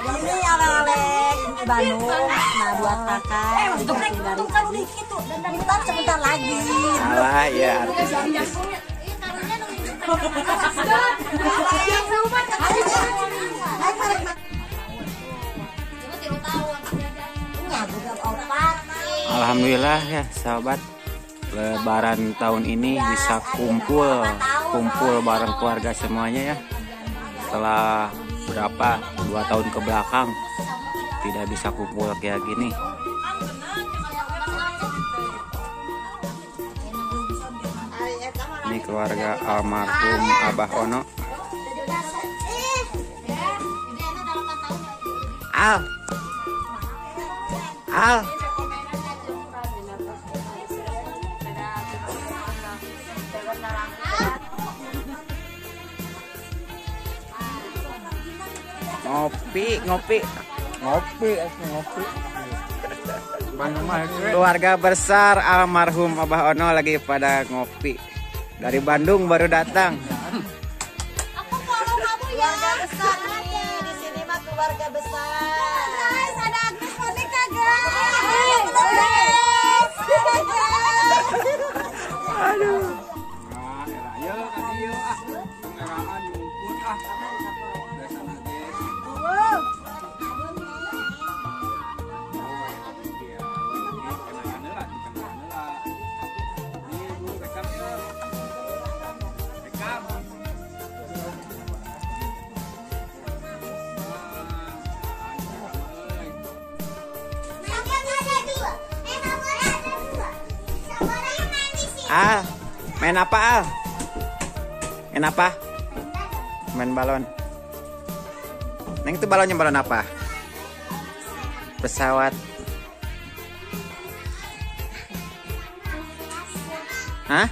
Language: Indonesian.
Ini oleh-oleh di Bandung, nah buat kakak dari sebentar lagi. Salah ya. Alhamdulillah ya sahabat, Lebaran tahun ini bisa kumpul bareng keluarga semuanya ya. Setelah berapa 2 tahun ke belakang tidak bisa kumpul kayak gini. Ini keluarga almarhum Abah Ono. Al. Ngopi. Keluarga besar almarhum Abah Ono lagi pada ngopi. Dari Bandung baru datang. Aku follow kamu ya. Keluarga besar nih. Di sini mah keluarga besar. Guys, ada Agnes Monica, guys. Aduh. Al, main apa Al? Main apa? Main balon. Neng itu balonnya balon apa? Pesawat. Hah?